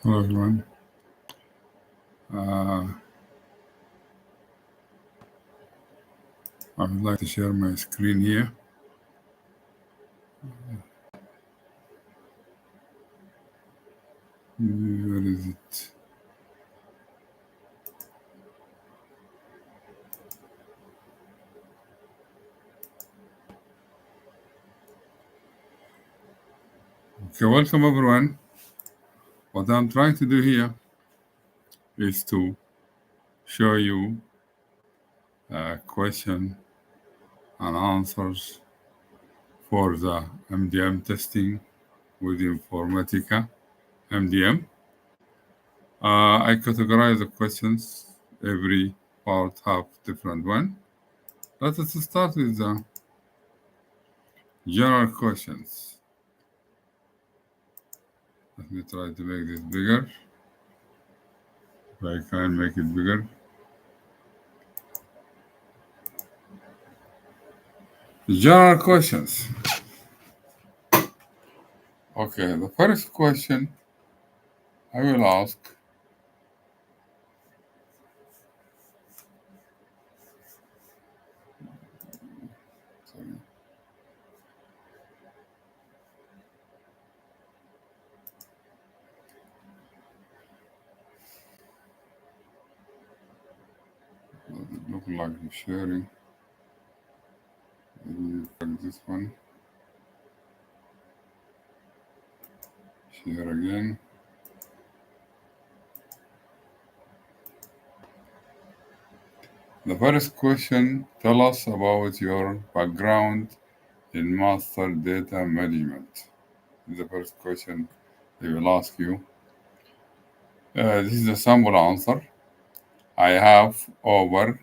Hello everyone. I would like to share my screen here. Where is it? Okay, welcome everyone. What I'm trying to do here is to show you question and answers for the MDM testing with Informatica MDM. I categorize the questions. Every part have different one. Let us start with the general questions. Let me try to make this bigger. If I can make it bigger. General questions. Okay, the first question I will ask, sorry. Does it look like I'm sharing? Maybe like this one. Share again. The first question, tell us about your background in master data management. The first question they will ask you. This is a sample answer. I have over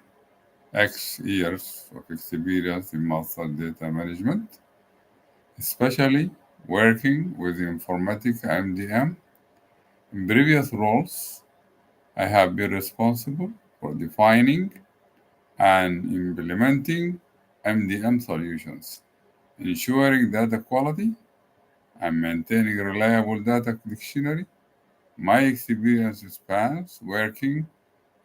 X years of experience in master data management, especially working with Informatica MDM. In previous roles, I have been responsible for defining and implementing MDM solutions, ensuring data quality, and maintaining reliable data dictionary. My experience spans working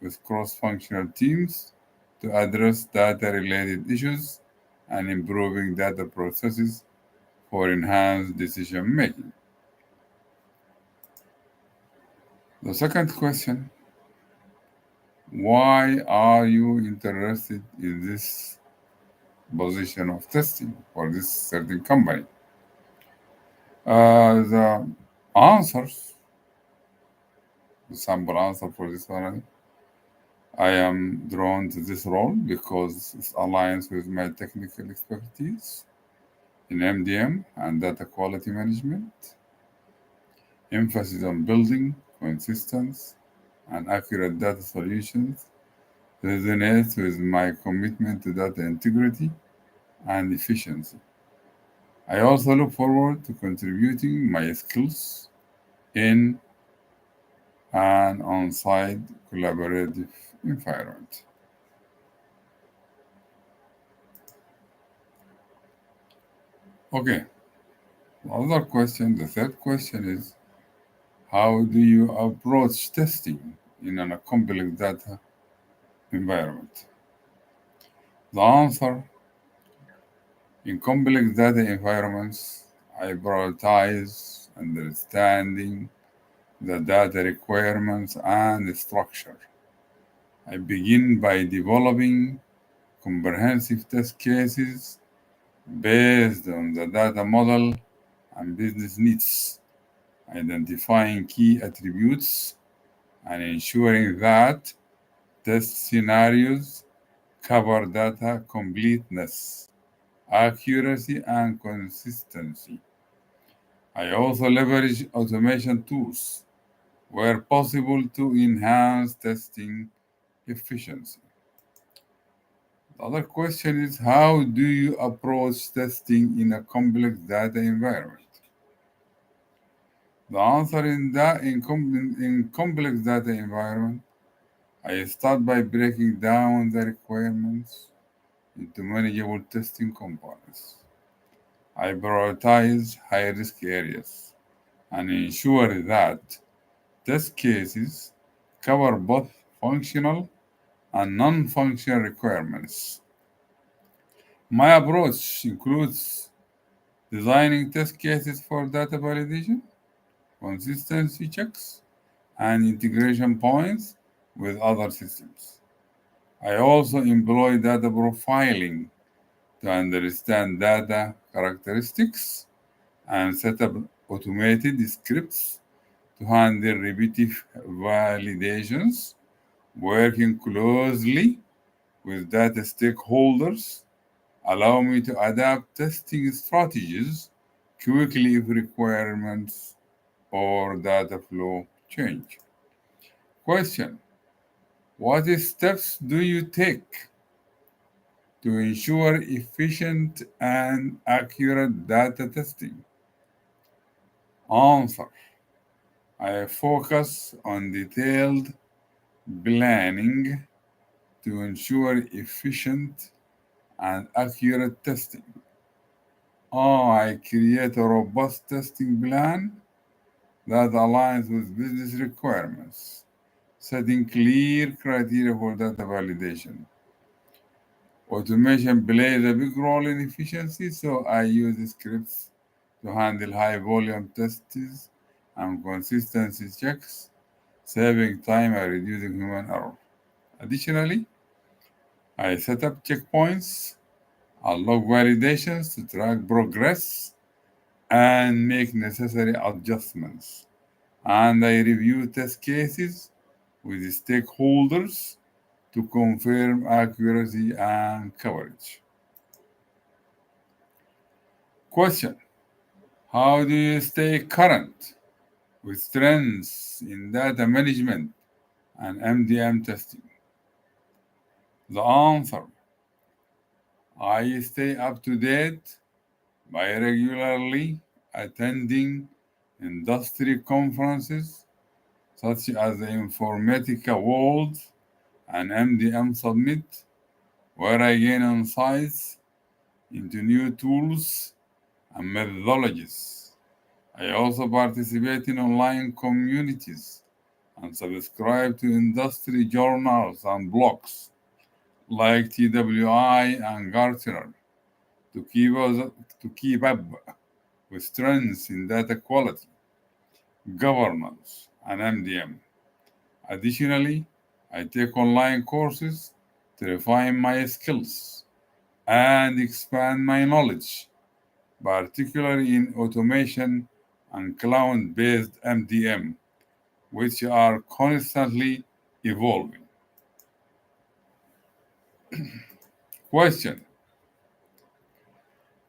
with cross-functional teams to address data-related issues and improving data processes for enhanced decision making. The second question, why are you interested in this position of testing for this certain company? The answers, the sample answer for this one, I am drawn to this role because it aligns with my technical expertise in MDM and data quality management, emphasis on building consistent and accurate data solutions resonates with my commitment to data integrity and efficiency. I also look forward to contributing my skills in an on-site collaborative environment. Okay, the third question is, how do you approach testing in a complex data environment? The answer, in complex data environments, I prioritize understanding the data requirements and structure. I begin by developing comprehensive test cases based on the data model and business needs, identifying key attributes and ensuring that test scenarios cover data completeness, accuracy, and consistency. I also leverage automation tools where possible to enhance testing efficiency. The other question is, how do you approach testing in a complex data environment? The answer in that in complex data environment, I start by breaking down the requirements into manageable testing components. I prioritize high-risk areas and ensure that Test cases cover both functional and non-functional requirements. My approach includes designing test cases for data validation, consistency checks, and integration points with other systems. I also employ data profiling to understand data characteristics and set up automated scripts to handle repetitive validations, working closely with data stakeholders allow me to adapt testing strategies quickly if requirements or data flow change. Question: what steps do you take to ensure efficient and accurate data testing? Answer: I focus on detailed planning to ensure efficient and accurate testing. I create a robust testing plan that aligns with business requirements, setting clear criteria for data validation. Automation plays a big role in efficiency, so I use scripts to handle high volume tests and consistency checks, saving time and reducing human error. Additionally, I set up checkpoints, unlock validations to track progress, and make necessary adjustments. And I review test cases with stakeholders to confirm accuracy and coverage. Question: how do you stay current with trends in data management and MDM testing? The answer: I stay up to date by regularly attending industry conferences such as the Informatica World and MDM Summit, where I gain insights into new tools and methodologies. I also participate in online communities and subscribe to industry journals and blogs like TWI and Gartner to keep up with trends in data quality, governance, and MDM. Additionally, I take online courses to refine my skills and expand my knowledge, particularly in automation and cloud based MDM, which are constantly evolving. Question: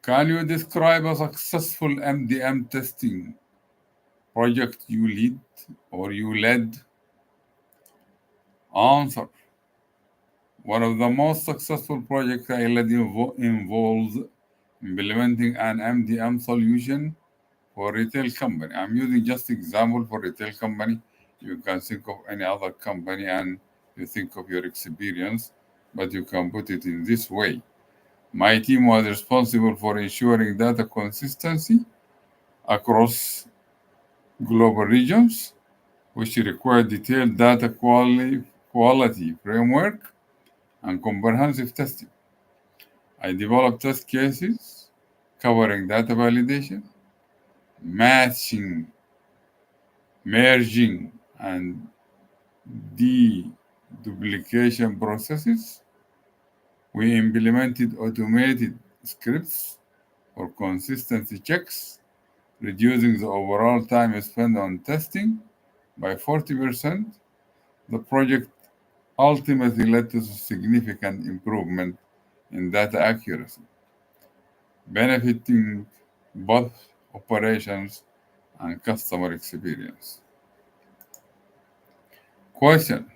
can you describe a successful MDM testing project you led? Answer: one of the most successful projects I led involves implementing an MDM solution for retail company. I'm using just example for retail company. You can think of any other company and you think of your experience, but you can put it in this way. My team was responsible for ensuring data consistency across global regions, which required detailed data quality framework and comprehensive testing. I developed test cases covering data validation, matching, merging, and deduplication processes. We implemented automated scripts for consistency checks, reducing the overall time spent on testing by 40%. The project ultimately led to significant improvement in data accuracy, benefiting both operations and customer experience. Question: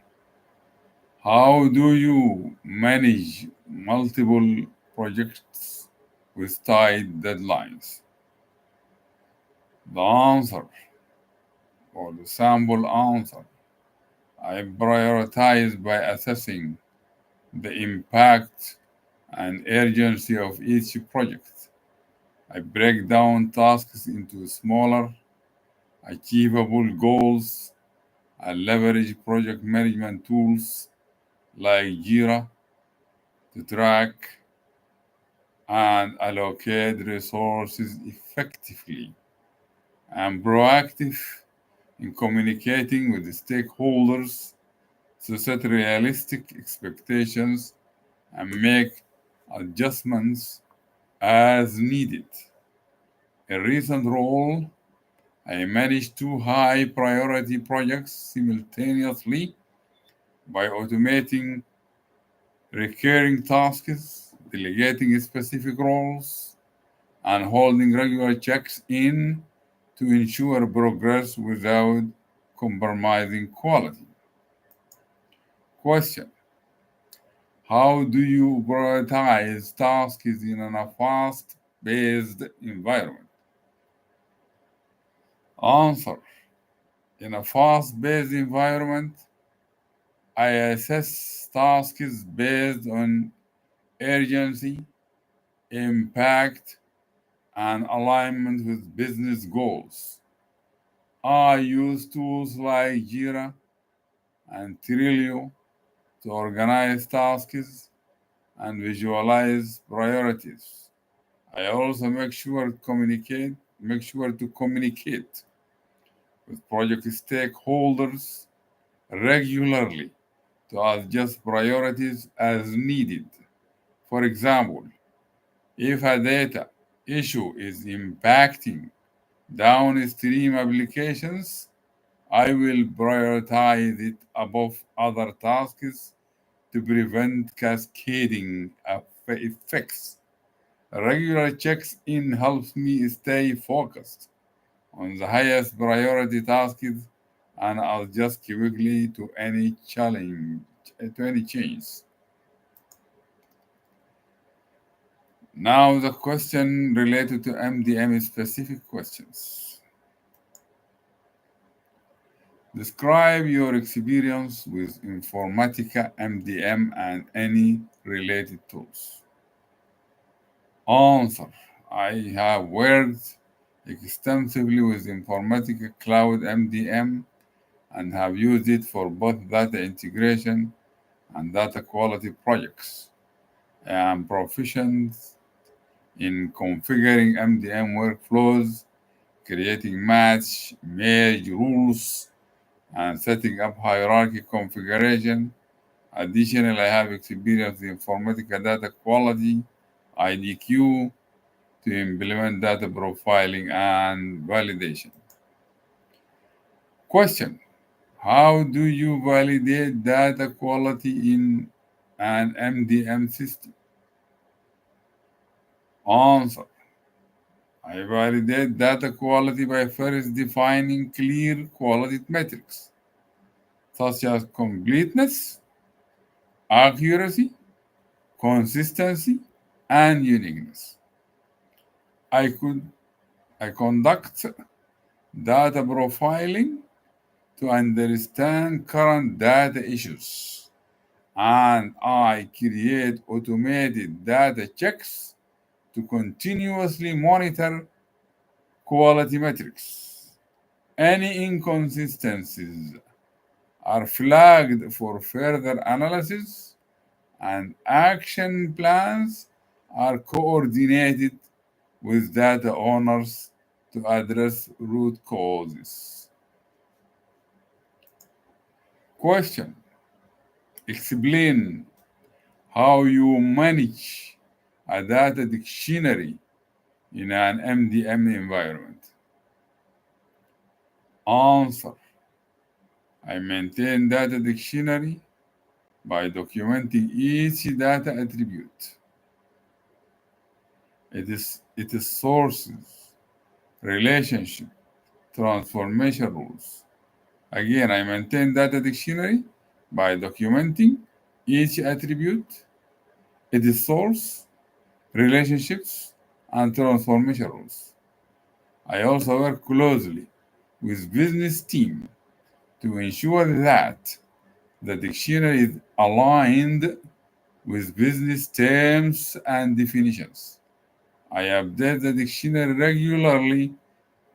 how do you manage multiple projects with tight deadlines? The answer, or the sample answer: I prioritize by assessing the impact and urgency of each project. I break down tasks into smaller, achievable goals and leverage project management tools like Jira to track and allocate resources effectively. I'm proactive in communicating with the stakeholders to set realistic expectations and make adjustments as needed. In recent role, I managed two high priority projects simultaneously by automating recurring tasks, delegating specific roles, and holding regular checks in to ensure progress without compromising quality. Question: how do you prioritize tasks in a fast paced environment? Answer: in a fast paced environment, I assess tasks based on urgency, impact, and alignment with business goals. I use tools like Jira and Trello to organize tasks and visualize priorities. I also make sure to communicate with project stakeholders regularly to adjust priorities as needed. For example, if a data issue is impacting downstream applications, I will prioritize it above other tasks to prevent cascading effects. Regular checks in helps me stay focused on the highest priority tasks and adjust quickly to any change. Now the question related to MDM specific questions. Describe your experience with Informatica MDM and any related tools. Answer: I have worked extensively with Informatica Cloud MDM and have used it for both data integration and data quality projects. I am proficient in configuring MDM workflows, creating match, merge rules, and setting up hierarchy configuration. Additionally, I have experience in Informatica data quality, IDQ, to implement data profiling and validation. Question: how do you validate data quality in an MDM system? Answer: I validate data quality by first defining clear quality metrics, such as completeness, accuracy, consistency, and uniqueness. I could I conduct data profiling to understand current data issues, and I create automated data checks to continuously monitor quality metrics. Any inconsistencies are flagged for further analysis, and action plans are coordinated with data owners to address root causes. Question: explain how you manage a data dictionary in an MDM environment. Answer: I maintain data dictionary by documenting each data attribute, its sources, relationship, transformation rules. Again, I maintain data dictionary by documenting each attribute, its source, relationships, and transformation rules. I also work closely with business team to ensure that the dictionary is aligned with business terms and definitions. I update the dictionary regularly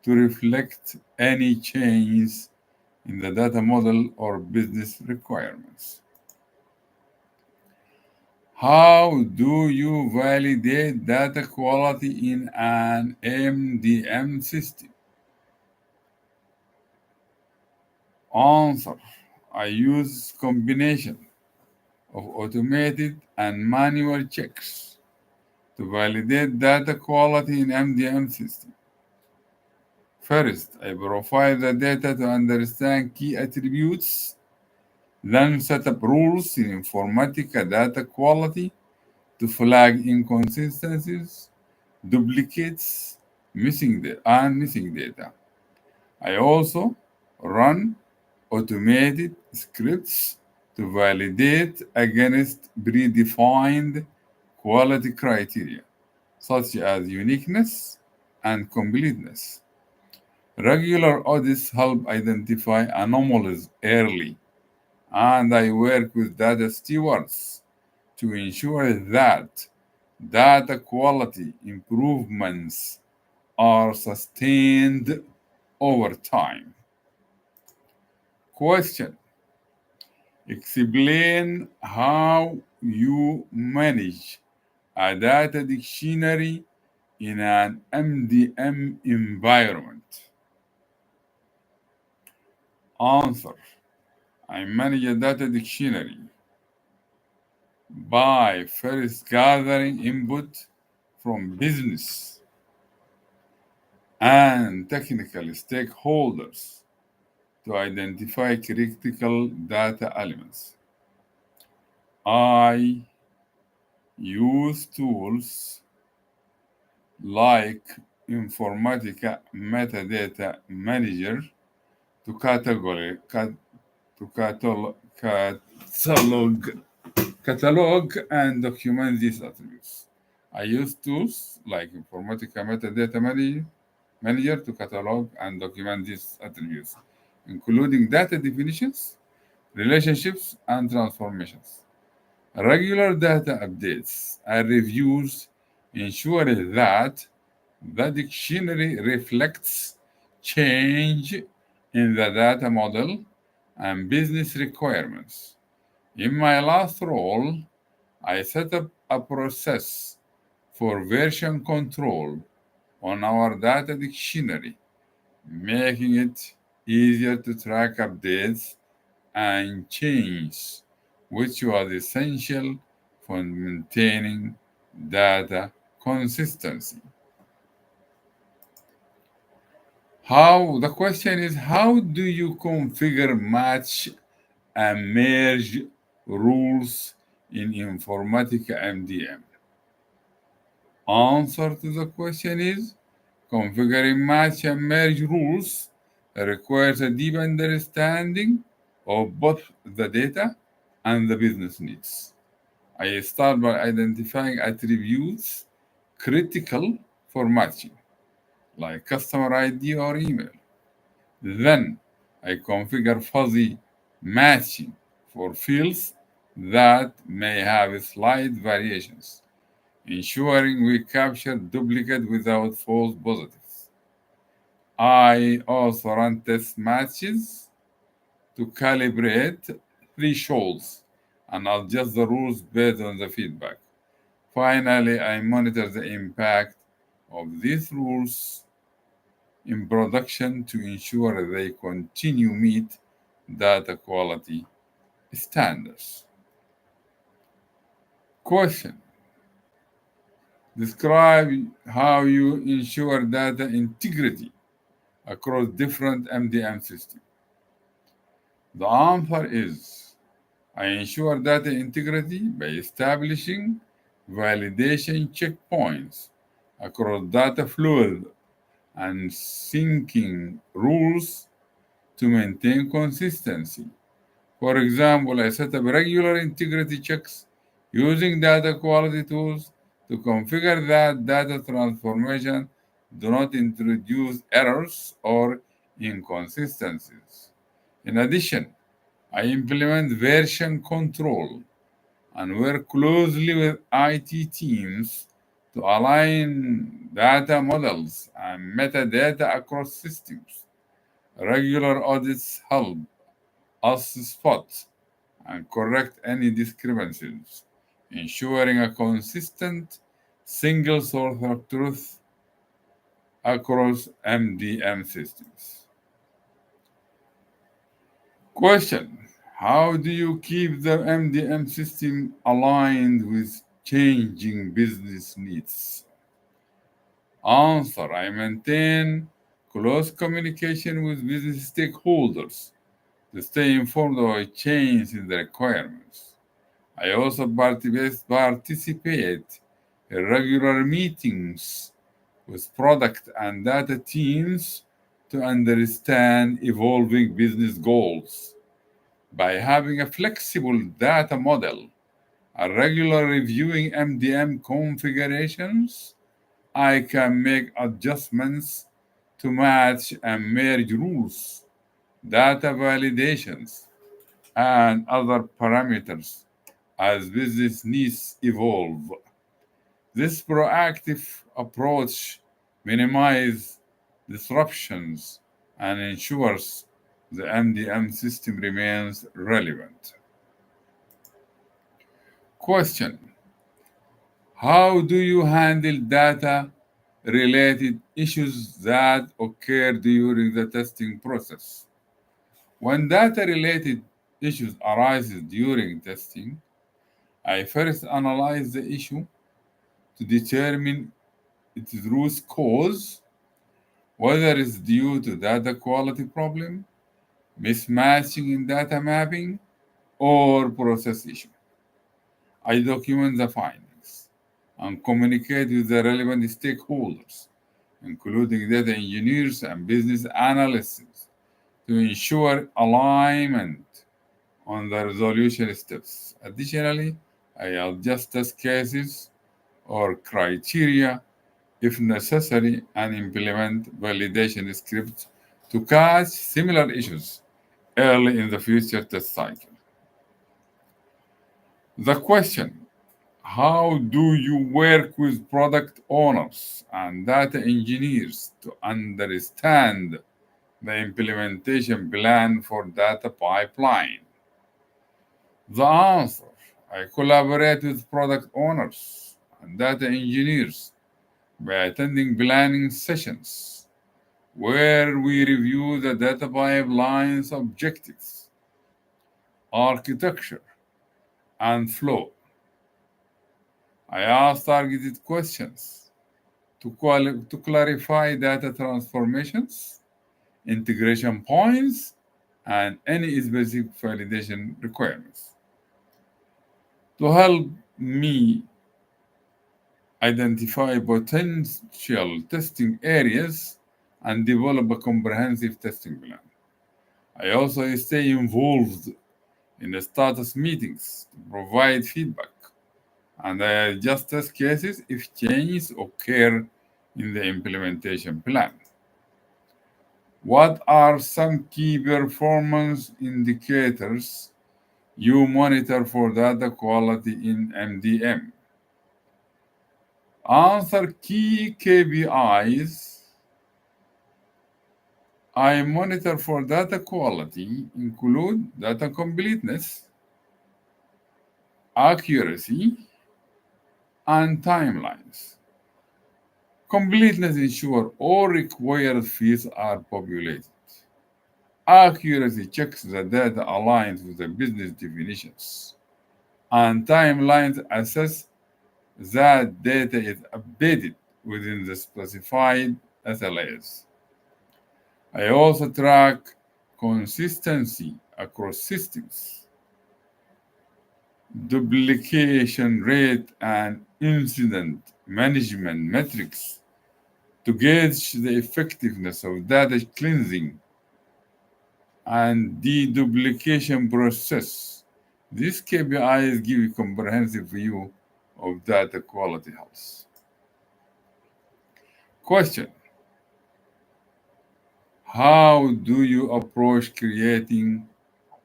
to reflect any changes in the data model or business requirements. How do you validate data quality in an MDM system? Answer: I use combination of automated and manual checks to validate data quality in MDM system. First, I profile the data to understand key attributes, then set up rules in Informatica data quality to flag inconsistencies, duplicates, missing data. I also run automated scripts to validate against predefined quality criteria, such as uniqueness and completeness. Regular audits help identify anomalies early, and I work with data stewards to ensure that data quality improvements are sustained over time. Question: explain how you manage a data dictionary in an MDM environment. Answer: I manage a data dictionary by first gathering input from business and technical stakeholders to identify critical data elements. I use tools like Informatica Metadata Manager to catalog and document these attributes. I use tools like Informatica Metadata Manager to catalog and document these attributes, including data definitions, relationships, and transformations. Regular data updates and reviews ensure that the dictionary reflects change in the data model and business requirements. In my last role, I set up a process for version control on our data dictionary, making it easier to track updates and change, which was essential for maintaining data consistency. The question is, how do you configure, match, and merge rules in Informatica MDM? Answer to the question is, configuring match and merge rules requires a deep understanding of both the data and the business needs. I start by identifying attributes critical for matching, like customer ID or email. Then I configure fuzzy matching for fields that may have slight variations, ensuring we capture duplicate without false positives. I also run test matches to calibrate thresholds and adjust the rules based on the feedback. Finally, I monitor the impact of these rules in production to ensure they continue meet data quality standards. Question: describe how you ensure data integrity across different MDM systems. The answer is, I ensure data integrity by establishing validation checkpoints across data flows and syncing rules to maintain consistency. For example, I set up regular integrity checks using data quality tools to configure that data transformation do not introduce errors or inconsistencies. In addition, I implement version control and work closely with IT teams to align data models and metadata across systems. Regular audits help us spot and correct any discrepancies, ensuring a consistent single source of truth across MDM systems. Question: how do you keep the MDM system aligned with changing business needs? Answer: I maintain close communication with business stakeholders to stay informed about changes in the requirements. I also participate in regular meetings with product and data teams to understand evolving business goals. By having a flexible data model and regular reviewing MDM configurations, I can make adjustments to match and merge rules, data validations, and other parameters as business needs evolve. This proactive approach minimizes disruptions and ensures the MDM system remains relevant. Question: how do you handle data related issues that occur during the testing process? When data related issues arise during testing, I first analyze the issue to determine its root cause, whether it's due to data quality problem, mismatching in data mapping, or process issue. I document the findings and communicate with the relevant stakeholders, including data engineers and business analysts, to ensure alignment on the resolution steps. Additionally, I adjust test cases or criteria if necessary and implement validation scripts to catch similar issues early in the future test cycle. The question: how do you work with product owners and data engineers to understand the implementation plan for data pipeline? The answer: I collaborate with product owners and data engineers by attending planning sessions where we review the data pipeline's objectives, architecture, and flow. I ask targeted questions to clarify data transformations, integration points, and any specific validation requirements. To help me identify potential testing areas and develop a comprehensive testing plan. I also stay involved in the status meetings to provide feedback, and I adjust test cases if changes occur in the implementation plan. What are some key performance indicators you monitor for data quality in MDM? Answer: key KPIs I monitor for data quality include data completeness, accuracy, and timelines. Completeness ensures all required fields are populated. Accuracy checks the data aligns with the business definitions. And timelines assess that data is updated within the specified SLAs. I also track consistency across systems, duplication rate, and incident management metrics to gauge the effectiveness of data cleansing and deduplication process. These KPIs give a comprehensive view of data quality health. Question: how do you approach creating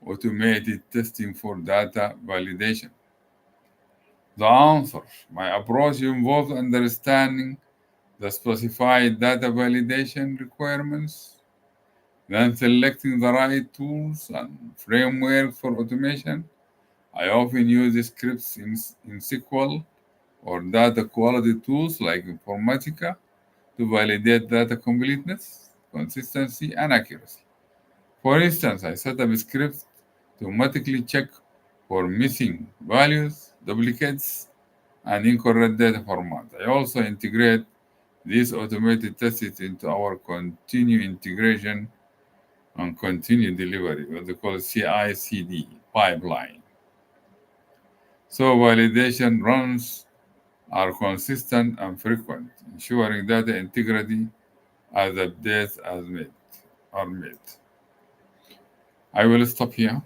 automated testing for data validation? The answer: my approach involves understanding the specified data validation requirements, Then selecting the right tools and framework for automation. I often use scripts in SQL or data quality tools like Informatica to validate data completeness, consistency, and accuracy. For instance, I set up scripts to automatically check for missing values, duplicates, and incorrect data format. I also integrate these automated tests into our continuous integration and continued delivery, what they call CI/CD pipeline. So validation runs are consistent and frequent, ensuring data integrity as updates are made. I will stop here.